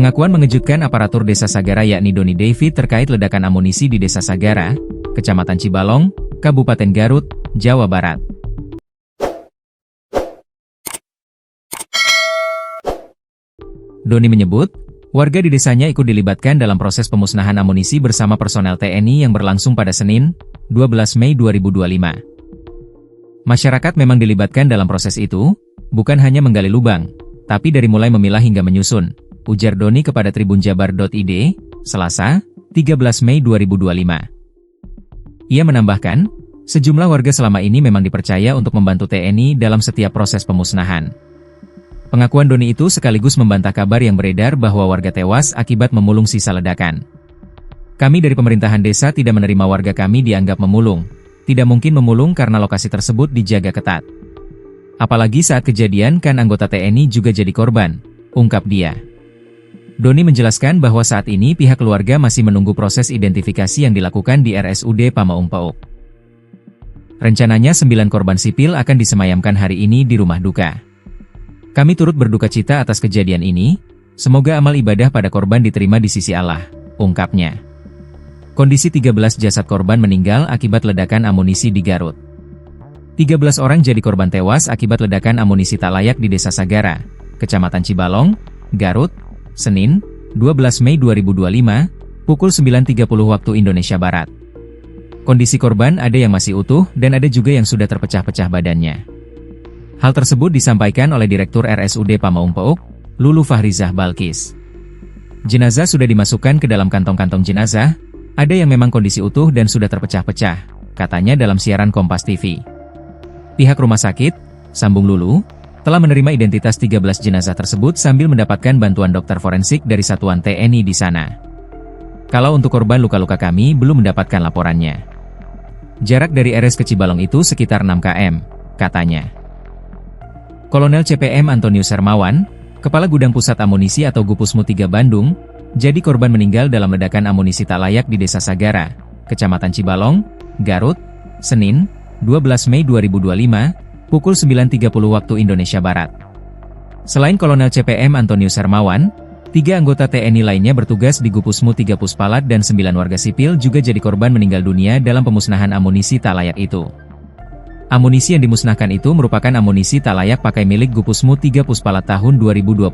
Pengakuan mengejutkan aparatur Desa Sagara yakni Doni David terkait ledakan amunisi di Desa Sagara, Kecamatan Cibalong, Kabupaten Garut, Jawa Barat. Doni menyebut, warga di desanya ikut dilibatkan dalam proses pemusnahan amunisi bersama personel TNI yang berlangsung pada Senin, 12 Mei 2025. Masyarakat memang dilibatkan dalam proses itu, bukan hanya menggali lubang, tapi dari mulai memilah hingga menyusun, ujar Doni kepada tribunjabar.id, Selasa, 13 Mei 2025. Ia menambahkan, sejumlah warga selama ini memang dipercaya untuk membantu TNI dalam setiap proses pemusnahan. Pengakuan Doni itu sekaligus membantah kabar yang beredar bahwa warga tewas akibat memulung sisa ledakan. Kami dari pemerintahan desa tidak menerima warga kami dianggap memulung. Tidak mungkin memulung karena lokasi tersebut dijaga ketat. Apalagi saat kejadian kan anggota TNI juga jadi korban, ungkap dia. Doni menjelaskan bahwa saat ini pihak keluarga masih menunggu proses identifikasi yang dilakukan di RSUD Pamaung Pauk. Rencananya 9 korban sipil akan disemayamkan hari ini di rumah duka. Kami turut berduka cita atas kejadian ini, semoga amal ibadah pada korban diterima di sisi Allah, ungkapnya. Kondisi 13 jasad korban meninggal akibat ledakan amunisi di Garut. 13 orang jadi korban tewas akibat ledakan amunisi tak layak di Desa Sagara, Kecamatan Cibalong, Garut, Senin, 12 Mei 2025, pukul 9.30 waktu Indonesia Barat. Kondisi korban ada yang masih utuh dan ada juga yang sudah terpecah-pecah badannya. Hal tersebut disampaikan oleh Direktur RSUD Pamaung Pauk, Lulu Fahrizah Balkis. Jenazah sudah dimasukkan ke dalam kantong-kantong jenazah, ada yang memang kondisi utuh dan sudah terpecah-pecah, katanya dalam siaran Kompas TV. Pihak rumah sakit, sambung Lulu, telah menerima identitas 13 jenazah tersebut sambil mendapatkan bantuan dokter forensik dari satuan TNI di sana. Kalau untuk korban luka-luka kami belum mendapatkan laporannya. Jarak dari RS ke Cibalong itu sekitar 6 km, katanya. Kolonel CPM Antonius Hermawan, Kepala Gudang Pusat Amunisi atau Gupusmu 3 Bandung, jadi korban meninggal dalam ledakan amunisi tak layak di Desa Sagara, Kecamatan Cibalong, Garut, Senin, 12 Mei 2025, pukul 9.30 waktu Indonesia Barat. Selain Kolonel CPM Antonius Hermawan, 3 anggota TNI lainnya bertugas di Gupusmu 3 Puspalat dan 9 warga sipil juga jadi korban meninggal dunia dalam pemusnahan amunisi tak layak itu. Amunisi yang dimusnahkan itu merupakan amunisi tak layak pakai milik Gupusmu 3 Puspalat tahun 2025.